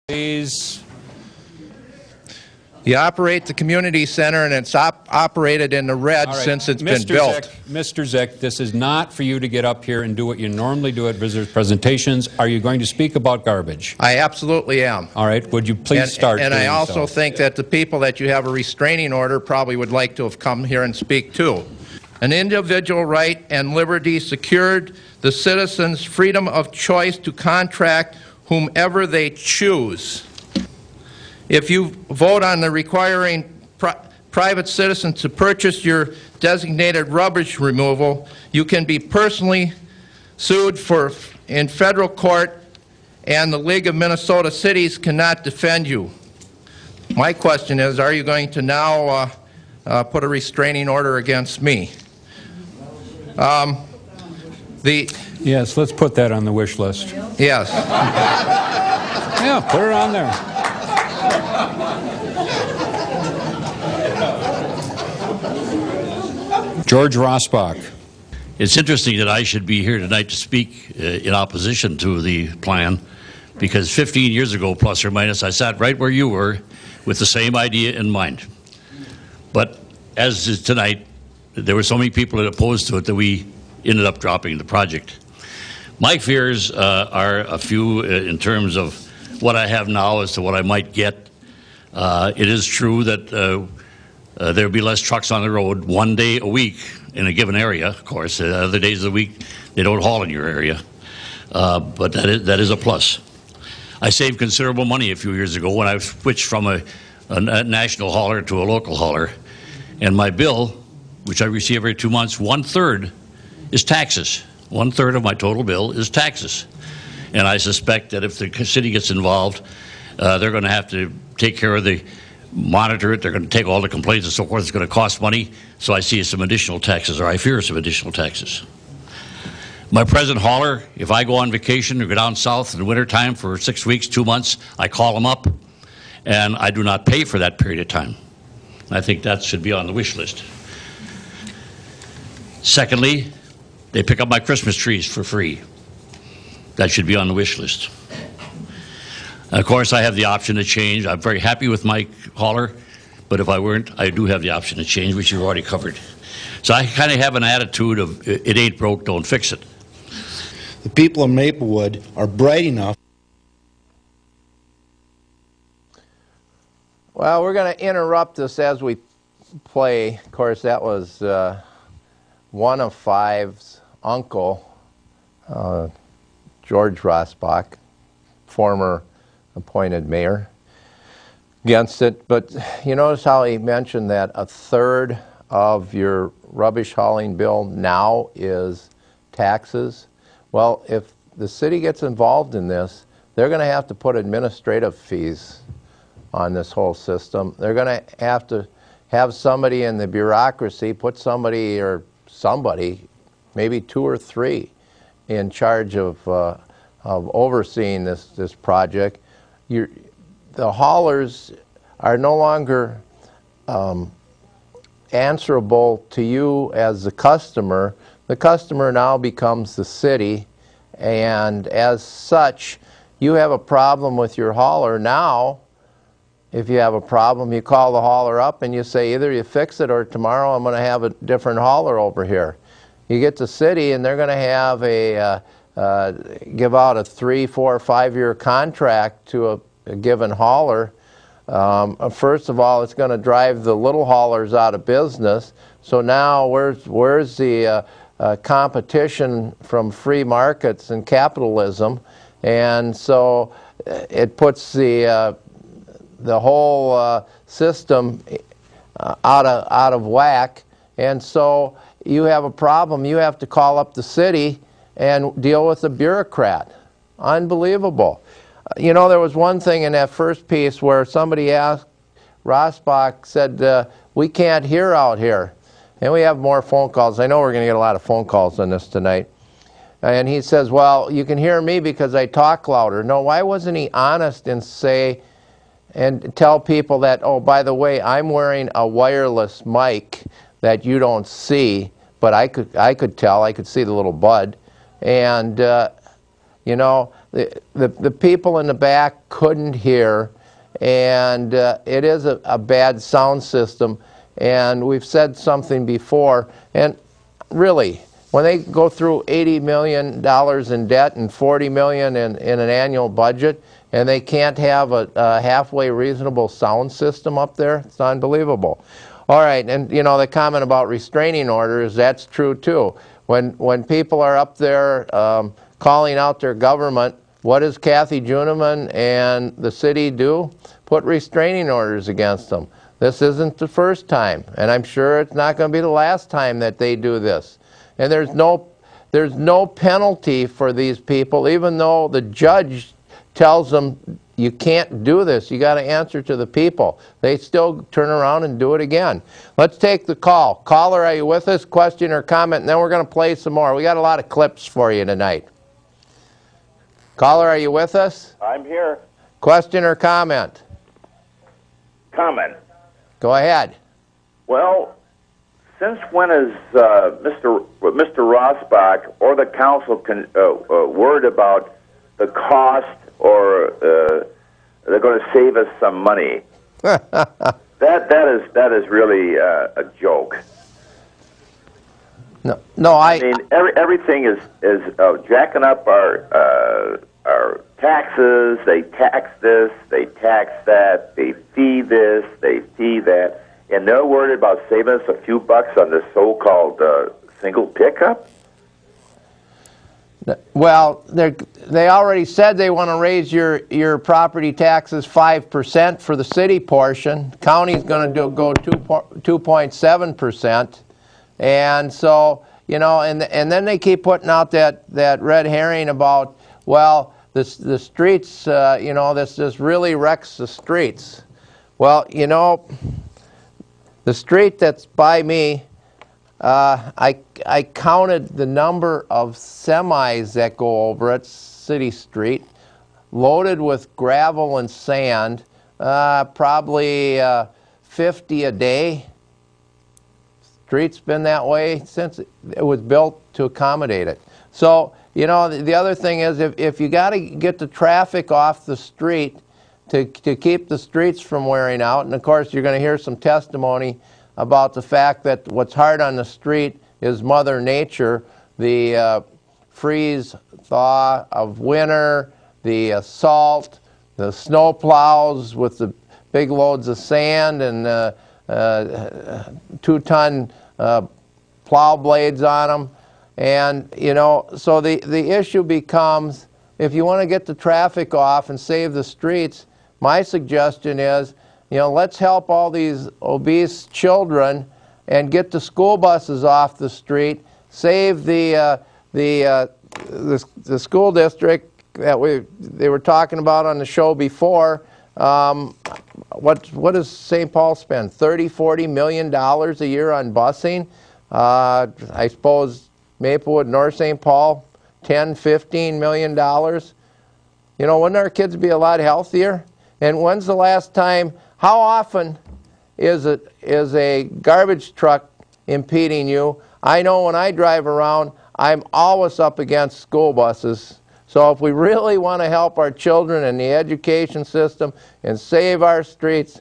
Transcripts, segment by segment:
Please. You operate the community center, and it's operated in the red since it's been built. Mr. Zick, this is not for you to get up here and do what you normally do at visitors' presentations. Are you going to speak about garbage? I absolutely am. All right. Would you please start? And I also think that the people that you have a restraining order probably would like to have come here and speak too. An individual right and liberty secured the citizens' freedom of choice to contract whomever they choose. If you vote on the requiring private citizens to purchase your designated rubbish removal, you can be personally sued in federal court, and the League of Minnesota Cities cannot defend you. My question is, are you going to now put a restraining order against me? Yes, let's put that on the wish list. Yes. Yeah, put it on there. George Rossbach. It's interesting that I should be here tonight to speak in opposition to the plan, because 15 years ago, plus or minus, I sat right where you were with the same idea in mind. But as is tonight, there were so many people that opposed to it that we ended up dropping the project. My fears are a few in terms of what I have now as to what I might get. It is true that there will be less trucks on the road 1 day a week in a given area. Of course, other days of the week they don't haul in your area, but that is a plus. I saved considerable money a few years ago when I switched from a national hauler to a local hauler, and my bill, which I receive every 2 months, 1/3 is taxes. 1/3 of my total bill is taxes, and I suspect that if the city gets involved, they're going to have to take care of monitor it. They're going to take all the complaints and so forth. It's going to cost money, so I see some additional taxes, or I fear some additional taxes. My present hauler, if I go on vacation or go down south in the wintertime for 6 weeks, 2 months, I call them up, and I do not pay for that period of time. I think that should be on the wish list. Secondly, they pick up my Christmas trees for free. That should be on the wish list. Of course, I have the option to change. I'm very happy with my hauler, but if I weren't, I do have the option to change, which you've already covered. So I kind of have an attitude of, it ain't broke, don't fix it. The people of Maplewood are bright enough. Well, we're going to interrupt this as we play. Of course, that was one of five's uncle, George Rossbach, former appointed mayor, against it. But you notice how he mentioned that 1/3 of your rubbish hauling bill now is taxes. Well, if the city gets involved in this, they're going to have to put administrative fees on this whole system. They're going to have somebody in the bureaucracy, put somebody, maybe 2 or 3, in charge of overseeing this project. The haulers are no longer answerable to you as the customer. The customer now becomes the city, and as such, you have a problem with your hauler. Now, if you have a problem, you call the hauler up and you say, either you fix it or tomorrow I'm going to have a different hauler over here. You get to city and they're going to have give out a 3, 4, 5-year contract to a given hauler. First of all, it's going to drive the little haulers out of business. So now where's the competition from free markets and capitalism? And so it puts the whole system out of whack. And so you have a problem. You have to call up the city and deal with a bureaucrat. Unbelievable. You know, there was one thing in that first piece where somebody asked, Rossbach said, we can't hear out here. And we have more phone calls. I know we're going to get a lot of phone calls on this tonight. And he says, well, you can hear me because I talk louder. No, why wasn't he honest and say, and tell people that, oh, by the way, I'm wearing a wireless mic that you don't see, but I could tell, I could see the little bud. And, you know, the people in the back couldn't hear, and it is a bad sound system. And we've said something before, and really, when they go through $80 million in debt and $40 million in an annual budget, and they can't have a halfway reasonable sound system up there, it's unbelievable. All right, and you know, the comment about restraining orders, that's true too. When people are up there calling out their government, what does Kathy Juniman and the city do? Put restraining orders against them. This isn't the first time, and I'm sure it's not going to be the last time that they do this. And there's no penalty for these people, even though the judge tells them you can't do this. You got to answer to the people. They still turn around and do it again. Let's take the call. Caller, are you with us? Question or comment, and then we're going to play some more. We got a lot of clips for you tonight. Caller, are you with us? I'm here. Question or comment? Comment. Go ahead. Well, since when is Mr. Rosbach or the council worried about the cost, or they're going to save us some money? that is really a joke. No, I mean, everything is jacking up our taxes. They tax this, they tax that, they fee this, they fee that, and they're worried about saving us a few bucks on this so-called single pickup. Well, they already said they want to raise your property taxes 5% for the city portion. County's going to go 2.7%, and so you know, and then they keep putting out that red herring about, well, the streets, you know, this really wrecks the streets. Well, you know, the street that's by me, I counted the number of semis that go over it, City Street, loaded with gravel and sand, probably 50 a day. Street's been that way since it was built to accommodate it. So, you know, the other thing is, if you got to get the traffic off the street to keep the streets from wearing out, and of course you're going to hear some testimony about the fact that what's hard on the street is Mother Nature, the freeze-thaw of winter, the salt, the snow plows with the big loads of sand and 2-ton plow blades on them. And, you know, so the issue becomes, if you want to get the traffic off and save the streets, my suggestion is, you know, let's help all these obese children and get the school buses off the street, save the school district that they were talking about on the show before. What does St. Paul spend? $30–40 million a year on busing. I suppose Maplewood, North St. Paul, $10–15 million. You know, wouldn't our kids be a lot healthier? And when's the last time? How often is a garbage truck impeding you? I know when I drive around, I'm always up against school buses. So if we really want to help our children and the education system and save our streets,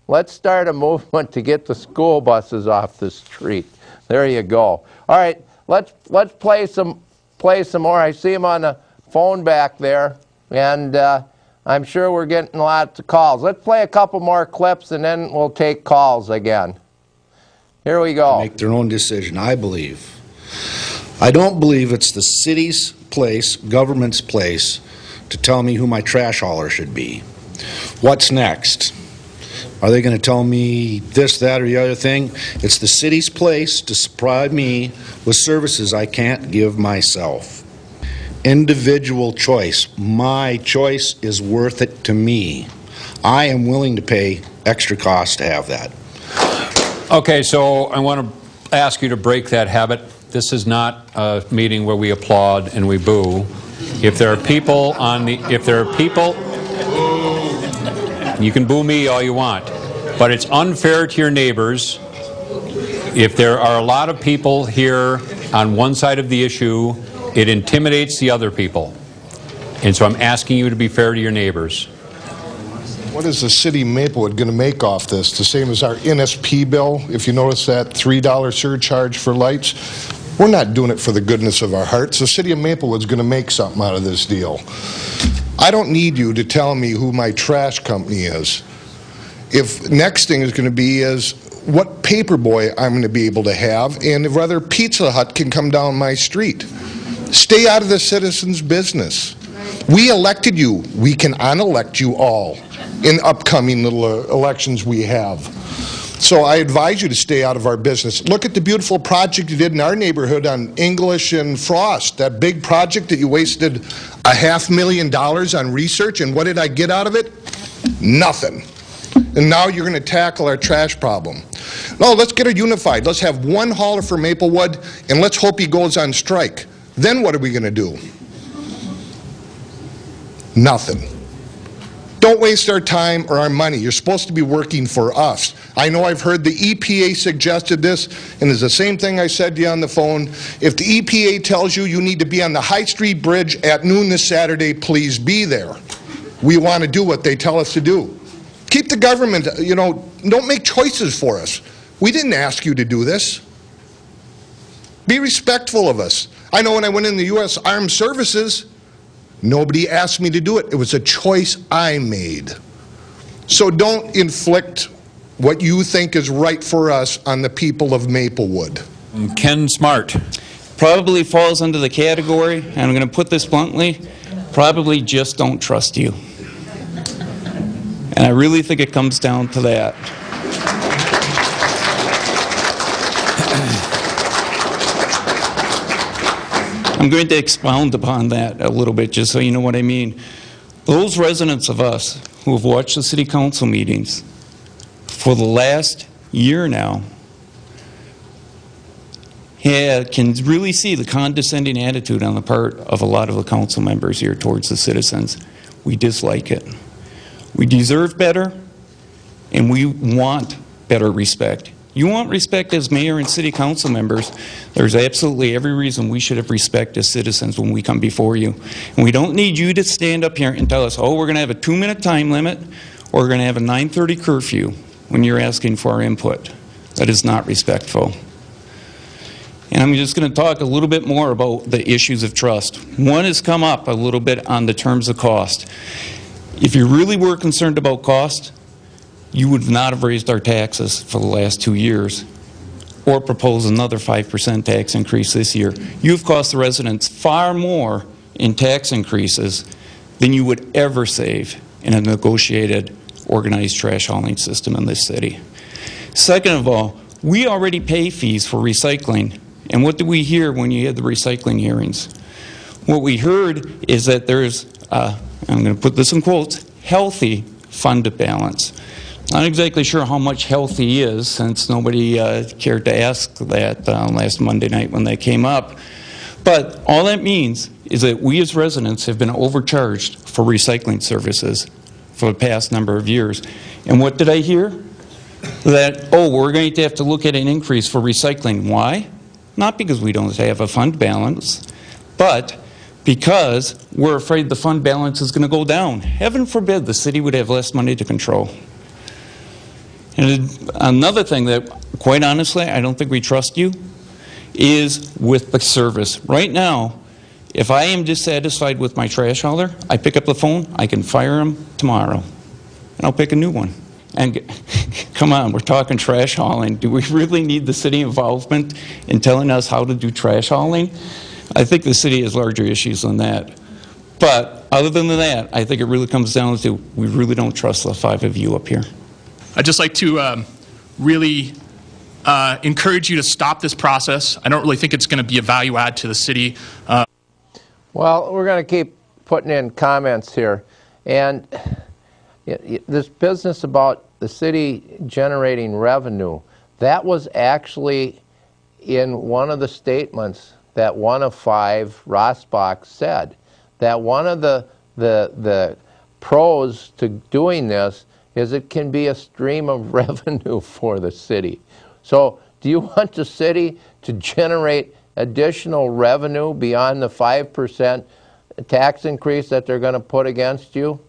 let's start a movement to get the school buses off the street. There you go. All right, let's play some more. I see them on the phone back there, and I'm sure we're getting lots of calls. Let's play a couple more clips, and then we'll take calls again. Here we go. Make their own decision, I believe. I don't believe it's the city's place, government's place, to tell me who my trash hauler should be. What's next? Are they going to tell me this, that, or the other thing? It's the city's place to supply me with services I can't give myself. Individual choice. My choice is worth it to me. I am willing to pay extra cost to have that. Okay, so I want to ask you to break that habit. This is not a meeting where we applaud and we boo. If there are people you can boo me all you want, but it's unfair to your neighbors if there are a lot of people here on one side of the issue. It intimidates the other people. And so I'm asking you to be fair to your neighbors. What is the city of Maplewood going to make off this? The same as our NSP bill, if you notice that $3 surcharge for lights? We're not doing it for the goodness of our hearts. The city of Maplewood's going to make something out of this deal. I don't need you to tell me who my trash company is. If next thing is going to be is what paperboy I'm going to be able to have, and whether Pizza Hut can come down my street. Stay out of the citizens' business. We elected you. We can unelect you all in upcoming little elections we have. So I advise you to stay out of our business. Look at the beautiful project you did in our neighborhood on English and Frost, that big project that you wasted $500,000 on research, and what did I get out of it? Nothing. And now you're going to tackle our trash problem. No, let's get it unified. Let's have one hauler for Maplewood, and let's hope he goes on strike. Then what are we going to do? Nothing. Don't waste our time or our money. You're supposed to be working for us. I know I've heard the EPA suggested this, and it's the same thing I said to you on the phone. If the EPA tells you you need to be on the High Street Bridge at noon this Saturday, please be there. We want to do what they tell us to do. Keep the government, don't make choices for us. We didn't ask you to do this. Be respectful of us. I know when I went in the U.S. Armed Services, nobody asked me to do it. It was a choice I made. So don't inflict what you think is right for us on the people of Maplewood. Ken Smart. Probably falls under the category, and I'm going to put this bluntly, probably just don't trust you. And I really think it comes down to that. I'm going to expound upon that a little bit, just so you know what I mean. Those residents of us who have watched the city council meetings for the last year now can really see the condescending attitude on the part of a lot of the council members here towards the citizens. We dislike it. We deserve better, and we want better respect. You want respect as mayor and city council members. There's absolutely every reason we should have respect as citizens when we come before you. And we don't need you to stand up here and tell us, oh, we're going to have a 2-minute time limit, or we're going to have a 9:30 curfew when you're asking for our input. That is not respectful. And I'm just going to talk a little bit more about the issues of trust. One has come up a little bit on the terms of cost. If you really were concerned about cost, you would not have raised our taxes for the last 2 years or proposed another 5% tax increase this year. You've cost the residents far more in tax increases than you would ever save in a negotiated, organized trash hauling system in this city. Second of all, we already pay fees for recycling. And what did we hear when you had the recycling hearings? What we heard is that there's, I'm going to put this in quotes, healthy fund balance. Not exactly sure how much healthy is, since nobody cared to ask that last Monday night when they came up. But all that means is that we as residents have been overcharged for recycling services for the past number of years. And what did I hear? That, oh, we're going to have to look at an increase for recycling. Why? Not because we don't have a fund balance, but because we're afraid the fund balance is going to go down. Heaven forbid the city would have less money to control. And another thing that, quite honestly, I don't think we trust you, is with the service. Right now, if I am dissatisfied with my trash hauler, I pick up the phone, I can fire him tomorrow, and I'll pick a new one. And come on, we're talking trash hauling. Do we really need the city involvement in telling us how to do trash hauling? I think the city has larger issues than that. But other than that, I think it really comes down to we really don't trust the 5 of you up here. I'd just like to really encourage you to stop this process. I don't really think it's going to be a value add to the city. Well, we're going to keep putting in comments here. And this business about the city generating revenue, that was actually in one of the statements that one of 5, Rossbach, said. That one of the pros to doing this is it can be a stream of revenue for the city. So do you want the city to generate additional revenue beyond the 5% tax increase that they're going to put against you?